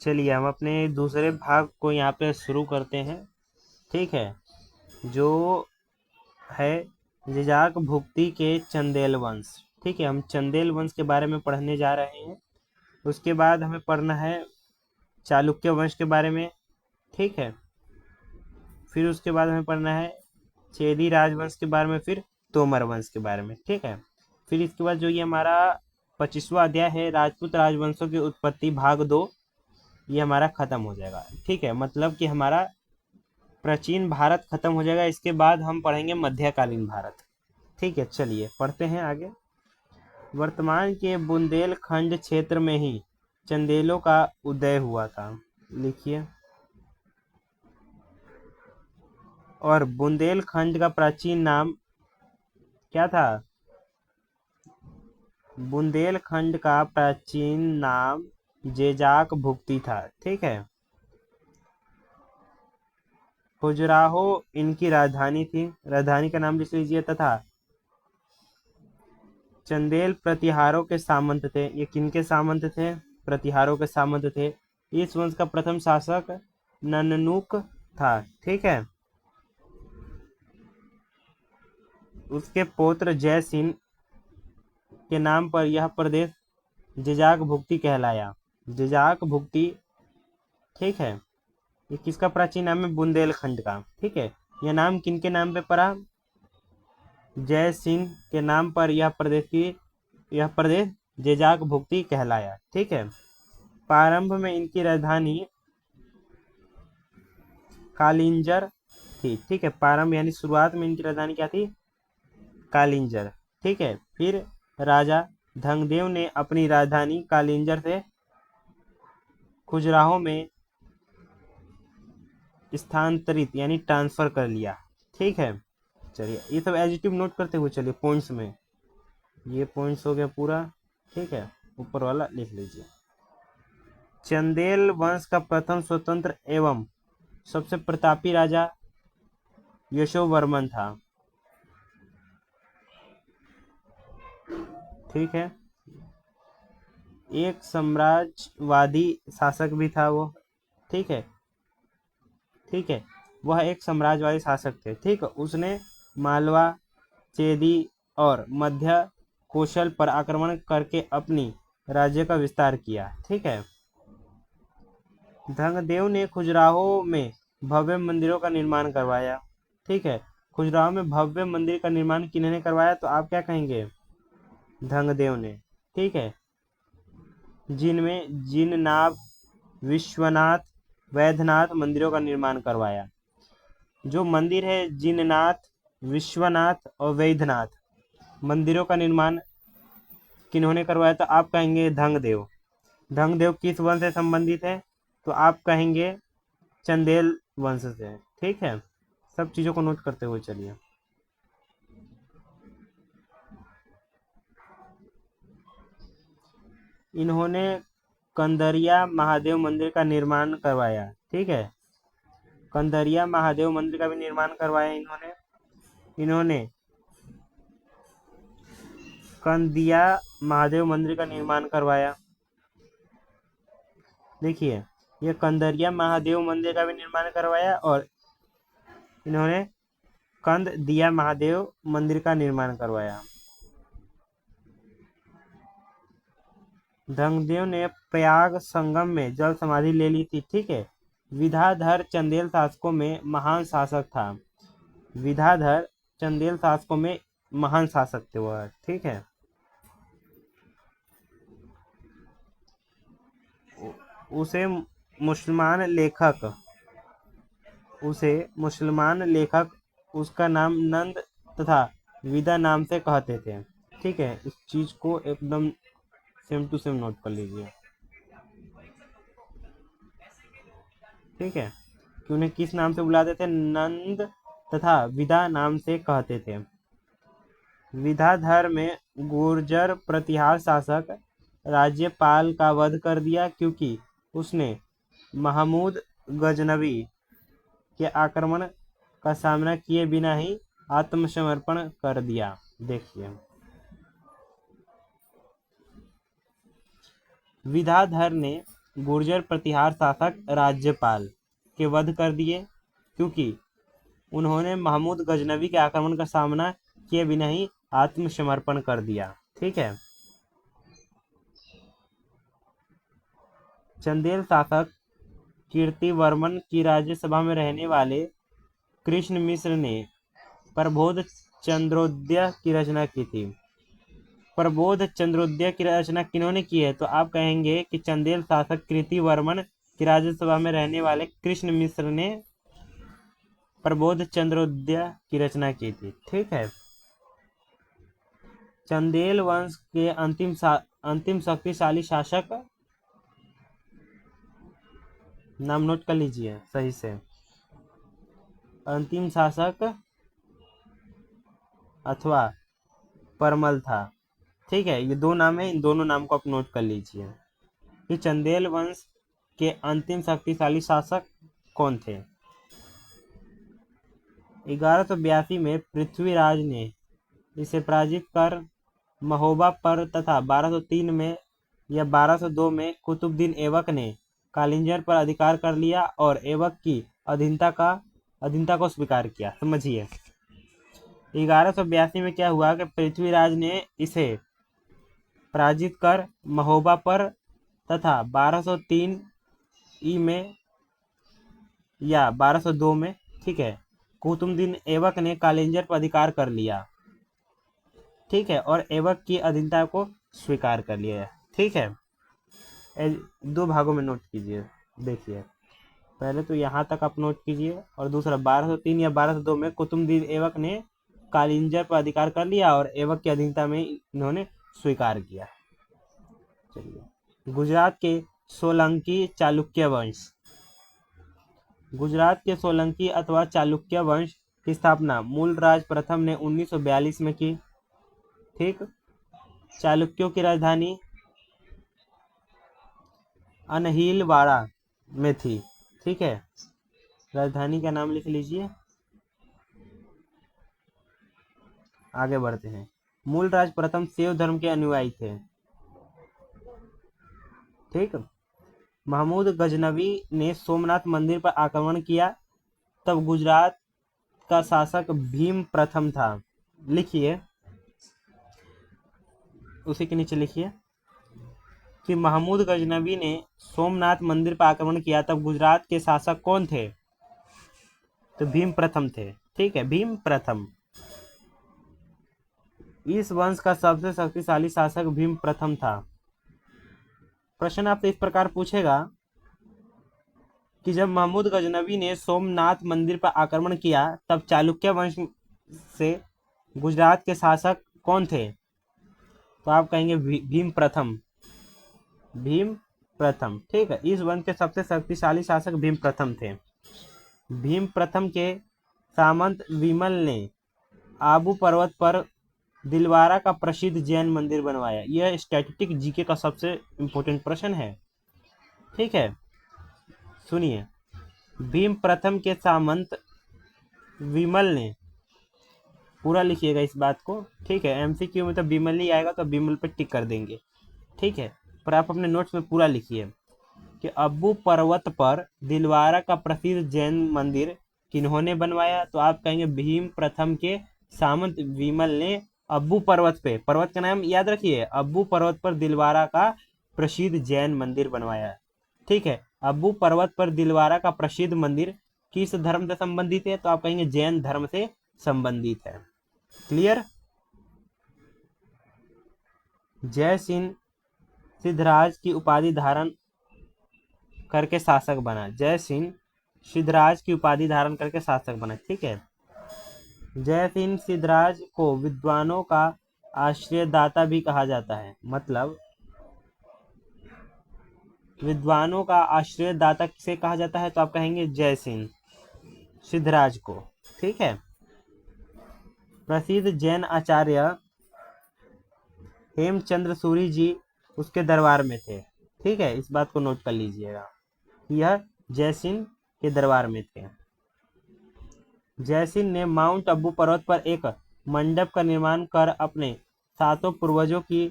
चलिए हम अपने दूसरे भाग को यहाँ पे शुरू करते हैं। ठीक है, जो है जिजाक भुक्ति के चंदेल वंश। ठीक है, हम चंदेल वंश के बारे में पढ़ने जा रहे हैं। उसके बाद हमें पढ़ना है चालुक्य वंश के बारे में। ठीक है, फिर उसके बाद हमें पढ़ना है चेदी राजवंश के बारे में, फिर तोमर वंश के बारे में। ठीक है, फिर इसके बाद जो ये हमारा 25वां अध्याय है राजपूत राजवंशों की उत्पत्ति भाग 2, ये हमारा खत्म हो जाएगा। ठीक है, मतलब कि हमारा प्राचीन भारत खत्म हो जाएगा। इसके बाद हम पढ़ेंगे मध्यकालीन भारत। ठीक है, चलिए पढ़ते हैं आगे। वर्तमान के बुंदेलखंड क्षेत्र में ही चंदेलों का उदय हुआ था। लिखिए। और बुंदेलखंड का प्राचीन नाम क्या था? बुंदेलखंड का प्राचीन नाम जेजाक भुक्ति था। ठीक है, खजुराहो इनकी राजधानी थी। राजधानी का नाम लिख लीजिए। तथा चंदेल प्रतिहारों के सामंत थे। ये किनके सामंत थे? प्रतिहारों के सामंत थे। इस वंश का प्रथम शासक नन्नुक था। ठीक है, उसके पौत्र जयसिंह के नाम पर यह प्रदेश जिजाक भुक्ति कहलाया। जिजाक भुक्ति। ठीक है, ये किसका प्राचीन नाम है? बुंदेलखंड का। ठीक है, यह नाम किनके नाम पे पड़ा? जय सिंह के नाम पर यह प्रदेश जेजाक भुक्ति कहलाया। ठीक है, प्रारंभ में इनकी राजधानी कालिंजर थी। ठीक है, प्रारंभ यानी शुरुआत में इनकी राजधानी क्या थी? कालिंजर। ठीक है, फिर राजा धंगदेव ने अपनी राजधानी कालिंजर से खजुराहो में स्थानांतरित यानी ट्रांसफर कर लिया। ठीक है, चलिए ये सब एडजेक्टिव नोट करते हुए चलिए पॉइंट्स में। ये पॉइंट्स हो गया पूरा। ठीक है, ऊपर वाला लिख लीजिए। चंदेल वंश का प्रथम स्वतंत्र एवं सबसे प्रतापी राजा यशोवर्मन था। ठीक है, एक साम्राज्यवादी शासक भी था वो। ठीक है, ठीक है, वह एक साम्राज्यवादी शासक थे। ठीक है, उसने मालवा, चेदी और मध्य कौशल पर आक्रमण करके अपनी राज्य का विस्तार किया। ठीक है, धंगदेव ने खजुराहो में भव्य मंदिरों का निर्माण करवाया। ठीक है, खजुराहो में भव्य मंदिर का निर्माण किन्होंने करवाया? तो आप क्या कहेंगे? धंगदेव ने। ठीक है, जिनमें जिननाथ, विश्वनाथ, वैद्यनाथ मंदिरों का निर्माण करवाया। जो मंदिर है जिननाथ, विश्वनाथ और वैद्यनाथ मंदिरों का निर्माण किन्होंने करवाया? तो आप कहेंगे धंगदेव। धंगदेव किस वंश से संबंधित है? तो आप कहेंगे चंदेल वंश से। ठीक है, सब चीजों को नोट करते हुए चलिए। इन्होंने कंदरिया महादेव मंदिर का निर्माण करवाया। ठीक है, कंदरिया महादेव मंदिर का भी निर्माण करवाया इन्होंने कंदिया महादेव मंदिर का निर्माण करवाया। देखिए, ये कंदरिया महादेव मंदिर का भी निर्माण करवाया और इन्होंने कंद दिया महादेव मंदिर का निर्माण करवाया। धंगदेव ने प्रयाग संगम में जल समाधि ले ली थी। ठीक है, विधाधर चंदेल शासकों में महान शासक था। विधाधर चंदेल शासकों में महान शासक थे वह। ठीक है, उसे मुसलमान लेखक उसका नाम नंद तथा विदा नाम से कहते थे। ठीक है, इस चीज को एकदम सेम टू सेम नोट कर लीजिए। ठीक है, कि उन्हें किस नाम से बुलाते थे? नंद तथा विदा नाम से कहते थे। विधाधर में गुर्जर प्रतिहार शासक राज्यपाल का वध कर दिया क्योंकि उसने महमूद गजनवी के आक्रमण का सामना किए बिना ही आत्मसमर्पण कर दिया। देखिए, विधाधर ने गुर्जर प्रतिहार शासक राज्यपाल के वध कर दिए, क्योंकि उन्होंने महमूद गजनवी के आक्रमण का सामना किए बिना ही आत्मसमर्पण कर दिया। ठीक है। चंदेल शासक कीर्तिवर्मन की राज्यसभा में रहने वाले कृष्ण मिश्र ने प्रबोध चंद्रोदय की रचना की थी। प्रबोध चंद्रोदय की रचना किन्होंने की है? तो आप कहेंगे कि चंदेल शासक कीर्तिवर्मन की राज्यसभा में रहने वाले कृष्ण मिश्र ने प्रबोध चंद्रोदय की रचना की थी। ठीक है। चंदेल वंश के अंतिम शक्तिशाली शासक, नाम नोट कर लीजिए सही से। अंतिम शासक अथवा परमल था। ठीक है, ये दो नाम है, इन दोनों नाम को आप नोट कर लीजिए कि चंदेल वंश के अंतिम शक्तिशाली शासक कौन थे। 1182 में पृथ्वीराज ने इसे पराजित कर महोबा पर तथा 1203 में या 1202 में कुतुबुद्दीन ऐबक ने कालिंजर पर अधिकार कर लिया और ऐबक की अधीनता को स्वीकार किया। समझिए, 1182 में क्या हुआ कि पृथ्वीराज ने इसे पराजित कर महोबा पर तथा 1203 ई में या 1202 में, ठीक है, कुतुबुद्दीन ऐबक ने कालिंजर पर अधिकार कर लिया। ठीक है, और ऐबक की अधीनता को स्वीकार कर लिया। ठीक है, दो भागों में नोट कीजिए। देखिए, पहले तो यहाँ तक आप नोट कीजिए, और दूसरा 1203 या 1202 में कुतुबुद्दीन ऐबक ने कालिंजर पर अधिकार कर लिया और ऐबक की अधीनता में इन्होंने स्वीकार किया। चलिए, गुजरात के सोलंकी चालुक्य वंश। गुजरात के सोलंकी अथवा चालुक्य वंश की स्थापना मूलराज प्रथम ने 1942 में की। ठीक, चालुक्यों की राजधानी अनहिलवाड़ा में थी। ठीक है, राजधानी का नाम लिख लीजिए। आगे बढ़ते हैं। मूलराज प्रथम शैव धर्म के अनुयायी थे। ठीक, महमूद गजनवी ने सोमनाथ मंदिर पर आक्रमण किया, तब गुजरात का शासक भीम प्रथम था। लिखिए, उसी के नीचे लिखिए कि महमूद गजनवी ने सोमनाथ मंदिर पर आक्रमण किया, तब गुजरात के शासक कौन थे? तो भीम प्रथम थे। ठीक है, भीम प्रथम। इस वंश का सबसे शक्तिशाली शासक भीम प्रथम था। प्रश्न आपसे इस प्रकार पूछेगा कि जब महमूद गजनवी ने सोमनाथ मंदिर पर आक्रमण किया, तब चालुक्य वंश से गुजरात के शासक कौन थे? तो आप कहेंगे भीम प्रथम। भीम प्रथम। ठीक है, इस वंश के सबसे शक्तिशाली शासक भीम प्रथम थे। भीम प्रथम के सामंत विमल ने आबू पर्वत पर दिलवारा का प्रसिद्ध जैन मंदिर बनवाया। यह स्टैटिस्टिक जीके का सबसे इंपॉर्टेंट प्रश्न है। ठीक है, सुनिए, भीम प्रथम के सामंत विमल ने, पूरा लिखिएगा इस बात को। ठीक है, एमसीक्यू में तो विमल ही आएगा, तो विमल पे टिक कर देंगे। ठीक है, पर आप अपने नोट्स में पूरा लिखिए कि अब्बू पर्वत पर दिलवारा का प्रसिद्ध जैन मंदिर किन्होंने बनवाया? तो आप कहेंगे भीम प्रथम के सामंत विमल ने अब्बू पर्वत पे, पर्वत का नाम याद रखिए, अब्बू पर्वत पर दिलवारा का प्रसिद्ध जैन मंदिर बनवाया। ठीक है, अब्बू पर्वत पर दिलवारा का प्रसिद्ध मंदिर किस धर्म से संबंधित है? तो आप कहेंगे जैन धर्म से संबंधित है। क्लियर? जय सिंह सिद्धराज की उपाधि धारण करके शासक बना। जय सिंह सिद्धराज की उपाधि धारण करके शासक बना। ठीक है, जय सिंह सिद्धराज को विद्वानों का आश्रयदाता भी कहा जाता है। मतलब विद्वानों का आश्रयदाता किसे कहा जाता है? तो आप कहेंगे जय सिंह सिद्धराज को। ठीक है, प्रसिद्ध जैन आचार्य हेमचंद्र सूरी जी उसके दरबार में थे। ठीक है, इस बात को नोट कर लीजिएगा, यह जय सिंह के दरबार में थे। जय सिंह ने माउंट अब्बू पर्वत पर एक मंडप का निर्माण कर अपने 7 पूर्वजों की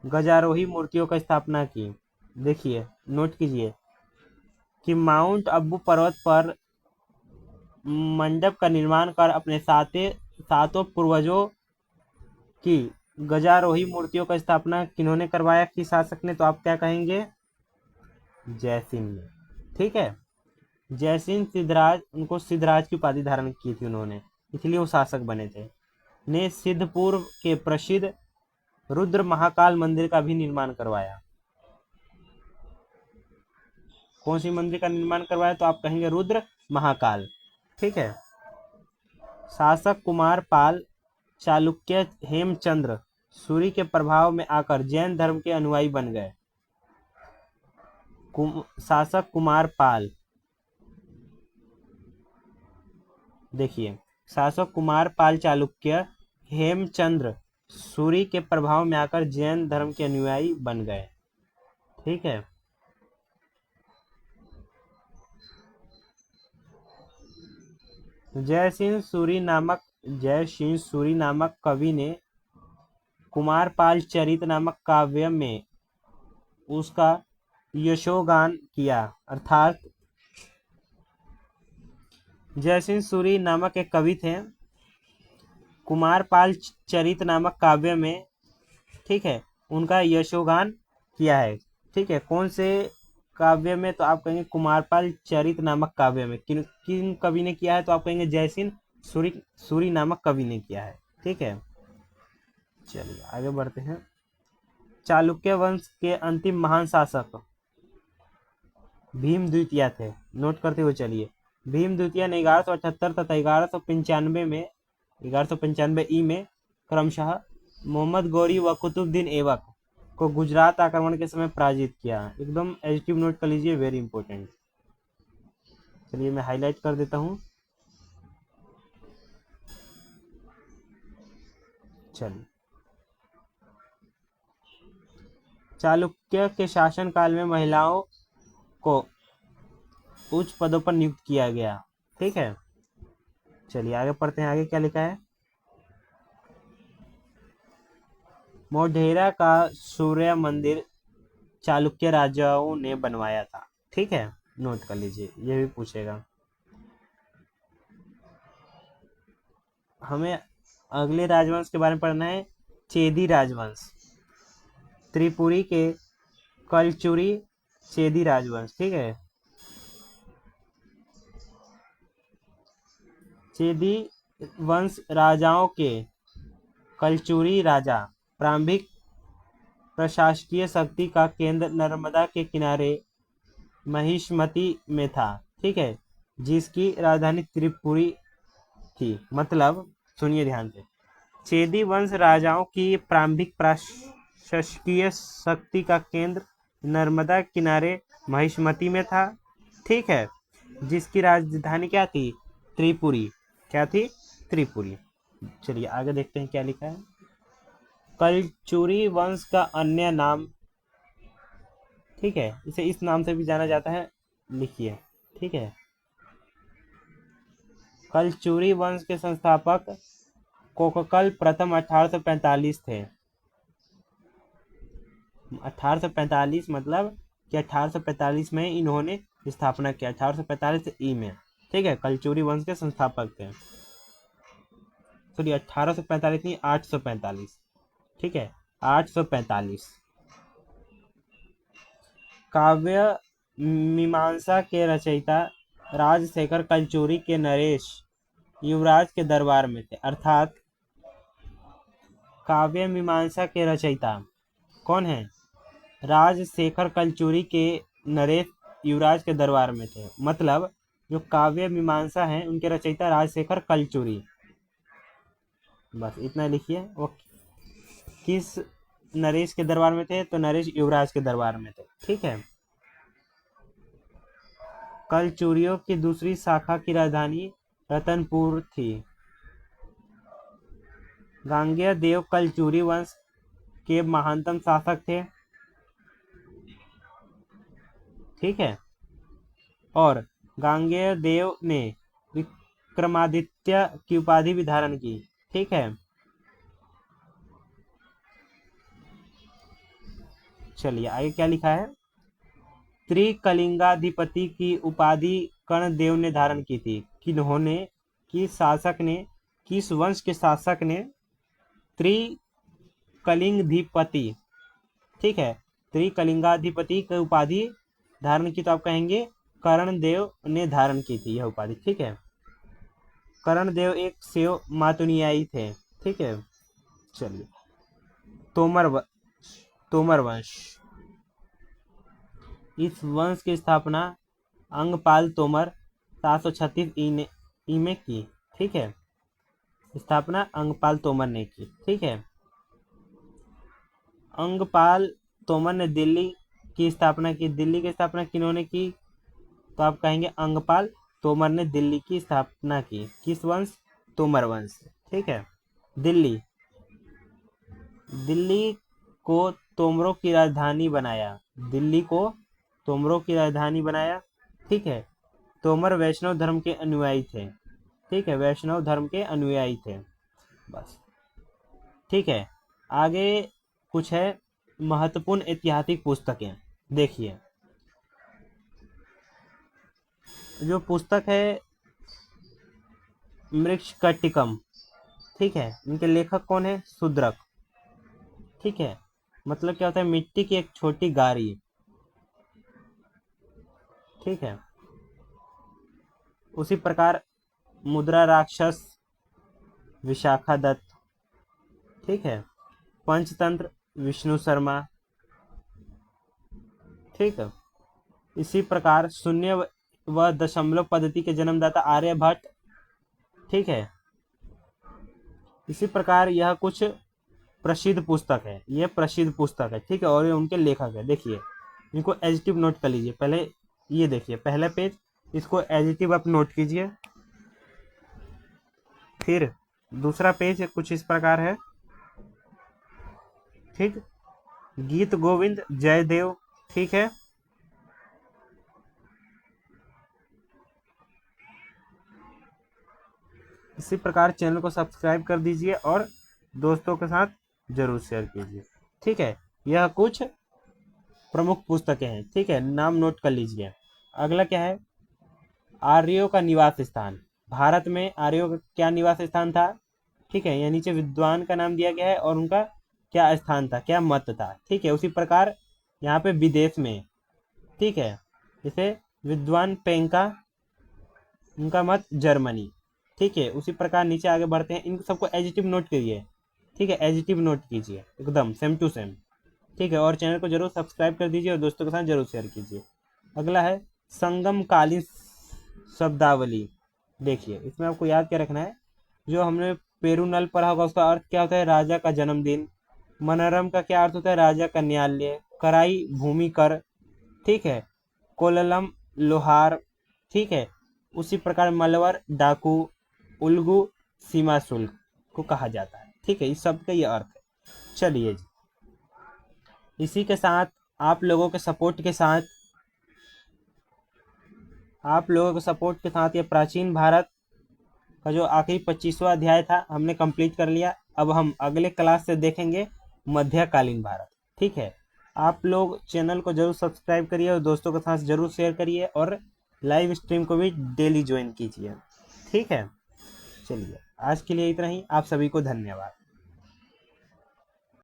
गजारोही मूर्तियों की स्थापना की। देखिए, नोट कीजिए कि माउंट अब्बू पर्वत पर मंडप का निर्माण कर अपने सातों पूर्वजों की गजारोही मूर्तियों का स्थापना किन्होंने करवाया, किस शासक ने? तो आप क्या कहेंगे? जयसिंह ने। ठीक है, जयसिंह सिद्धराज, उनको सिद्धराज की उपाधि धारण की थी उन्होंने, इसलिए वो शासक बने थे। ने सिद्धपुर के प्रसिद्ध रुद्र महाकाल मंदिर का भी निर्माण करवाया। कौन सी मंदिर का निर्माण करवाया? तो आप कहेंगे रुद्र महाकाल। ठीक है। शासक कुमार पाल चालुक्य हेमचंद्र सूरी के प्रभाव में आकर जैन धर्म के अनुयायी बन गए। शासक कुमार पाल, देखिए, शासक कुमार पाल चालुक्य हेमचंद्र सूरी के प्रभाव में आकर जैन धर्म के अनुयायी बन गए। ठीक है। जयसिंह सूरी नामक कवि ने कुमारपाल चरित नामक काव्य में उसका यशोगान किया। अर्थात जयसिंह सूरी नामक एक कवि थे, कुमारपाल चरित नामक काव्य में, ठीक है, उनका यशोगान किया है। ठीक है, कौन से काव्य में? तो आप कहेंगे कुमारपाल चरित नामक काव्य में। किन किन कवि ने किया है? तो आप कहेंगे जयसिंह सूरी नामक कवि ने किया है। ठीक है, चलिए आगे बढ़ते हैं। चालुक्य वंश के अंतिम महान शासक भीम द्वितीय थे। नोट करते हुए चलिए। भीम द्वितीय ने 1178 तथा 1195 ई में क्रमशः मोहम्मद गौरी व कुतुबुद्दीन ऐबक को गुजरात आक्रमण के समय पराजित किया। एकदम एडजेक्टिव नोट कर लीजिए, वेरी इंपॉर्टेंट। चलिए मैं हाईलाइट कर देता हूं। चलिए, चालुक्य के शासनकाल में महिलाओं को उच्च पदों पर नियुक्त किया गया। ठीक है, चलिए आगे पढ़ते हैं। आगे क्या लिखा है? मोढेरा का सूर्य मंदिर चालुक्य राजाओं ने बनवाया था। ठीक है, नोट कर लीजिए, ये भी पूछेगा। हमें अगले राजवंश के बारे में पढ़ना है, चेदी राजवंश। त्रिपुरी के कलचुरी चेदी राजवंश। ठीक है, चेदी वंश राजाओं के कलचुरी राजा प्रारंभिक प्रशासकीय शक्ति का केंद्र नर्मदा के किनारे महिष्मती में था। ठीक है, जिसकी राजधानी त्रिपुरी थी। मतलब सुनिए ध्यान से, चेदी वंश राजाओं की प्रारंभिक प्रशासकीय शक्ति का केंद्र नर्मदा किनारे महिष्मती में था। ठीक है, जिसकी राजधानी क्या थी? त्रिपुरी। क्या थी? त्रिपुरी। चलिए आगे देखते हैं क्या लिखा है। कलचुरी वंश का अन्य नाम, ठीक है, इसे इस नाम से भी जाना जाता है, लिखिए। ठीक है, कलचुरी वंश के संस्थापक कोककल प्रथम 1845 थे। 1845 मतलब कि 1845 में इन्होंने स्थापना किया, 1845 ई में। ठीक है, कलचुरी वंश के संस्थापक थे। सॉरी, 1845 नहीं, 845। ठीक है, 845। काव्य मीमांसा के रचयिता राजशेखर कलचुरी के नरेश युवराज के दरबार में थे। अर्थात काव्य मीमांसा के रचयिता कौन है? राजशेखर कलचुरी के नरेश युवराज के दरबार में थे। मतलब जो काव्य मीमांसा है उनके रचयिता राजशेखर कलचुरी। बस इतना लिखिए। वो किस नरेश के दरबार में थे? तो नरेश युवराज के दरबार में थे। ठीक है, कलचुरियों की दूसरी शाखा की राजधानी रतनपुर थी। गांगेय देव कलचुरी वंश के महानतम शासक थे। ठीक है, और गांगेय देव ने विक्रमादित्य की उपाधि भी धारण की। ठीक है, चलिए आगे क्या लिखा है। त्रिकलिंगाधिपति की उपाधि कर्णदेव ने धारण की थी? किन्होंने, किस शासक ने, किस वंश के शासक ने त्रिकलिंगाधिपति, ठीक है, त्रिकलिंगाधिपति की उपाधि धारण की? तो आप कहेंगे कर्णदेव ने धारण की थी यह उपाधि, ठीक है। कर्णदेव एक सेव मातुनियाई थे, ठीक है। चलिए, तोमर वंश, इस वंश की स्थापना अंगपाल तोमर 736 ई में की, ठीक है। स्थापना अंगपाल तोमर ने की, ठीक है। अंगपाल तोमर ने दिल्ली की स्थापना की। दिल्ली की स्थापना किन्होंने की? तो आप कहेंगे अंगपाल तोमर ने दिल्ली की स्थापना की। किस वंश? तोमर वंश, ठीक है। दिल्ली को तोमरों की राजधानी बनाया। दिल्ली को तोमरों की राजधानी बनाया, ठीक है। तोमर वैष्णव धर्म के अनुयायी थे, ठीक है, वैष्णव धर्म के अनुयायी थे, बस, ठीक है। आगे कुछ है महत्वपूर्ण ऐतिहासिक पुस्तकें, देखिए। जो पुस्तक है मृच्छकटिकम, ठीक है, इनके लेखक कौन है? शूद्रक, ठीक है। मतलब क्या होता है? मिट्टी की एक छोटी गाड़ी, ठीक है। उसी प्रकार मुद्रा राक्षस विशाखा दत्त, ठीक है। पंचतंत्र विष्णु शर्मा, ठीक है। इसी प्रकार शून्य व दशमलव पद्धति के जन्मदाता आर्यभट्ट, ठीक है। इसी प्रकार यह कुछ प्रसिद्ध पुस्तक है, ये प्रसिद्ध पुस्तक है, ठीक है, और ये उनके लेखक है। देखिए, इनको एडिटिव नोट कर लीजिए। पहले ये देखिए, पहला पेज, इसको एडिटिव आप नोट कीजिए। फिर दूसरा पेज कुछ इस प्रकार है, ठीक। गीत गोविंद जयदेव, ठीक है। इसी प्रकार चैनल को सब्सक्राइब कर दीजिए और दोस्तों के साथ जरूर शेयर कीजिए, ठीक है। यह कुछ प्रमुख पुस्तकें हैं, ठीक है, नाम नोट कर लीजिए। अगला क्या है? आर्यों का निवास स्थान। भारत में आर्यों का क्या निवास स्थान था? ठीक है, यहाँ नीचे विद्वान का नाम दिया गया है और उनका क्या स्थान था, क्या मत था, ठीक है। उसी प्रकार यहाँ पे विदेश में, ठीक है, जैसे विद्वान पेंका, उनका मत जर्मनी, ठीक है। उसी प्रकार नीचे आगे बढ़ते हैं, इन सबको एडिटिव नोट करिए, ठीक है, एडिटिव नोट कीजिए एकदम सेम टू सेम, ठीक है। और चैनल को जरूर सब्सक्राइब कर दीजिए और दोस्तों के साथ जरूर शेयर कीजिए। अगला है संगमकालीन शब्दावली। देखिए, इसमें आपको याद क्या रखना है? जो हमने पेरुनल पढ़ा होगा उसका अर्थ क्या होता है? राजा का जन्मदिन। मनोरम का क्या अर्थ होता है? राजा का न्यायालय। कराई भूमि कर, ठीक है। कोललम लोहार, ठीक है। उसी प्रकार मलवर डाकू, उल्गू सीमा शुल्क को कहा जाता है, ठीक है। इस शब्द का ये अर्थ है। चलिए जी, इसी के साथ आप लोगों के सपोर्ट के साथ ये प्राचीन भारत का जो आखिरी 25वां अध्याय था हमने कंप्लीट कर लिया। अब हम अगले क्लास से देखेंगे मध्यकालीन भारत, ठीक है। आप लोग चैनल को जरूर सब्सक्राइब करिए और दोस्तों के साथ जरूर शेयर करिए और लाइव स्ट्रीम को भी डेली ज्वाइन कीजिए, ठीक है। चलिए, आज के लिए इतना ही। आप सभी को धन्यवाद।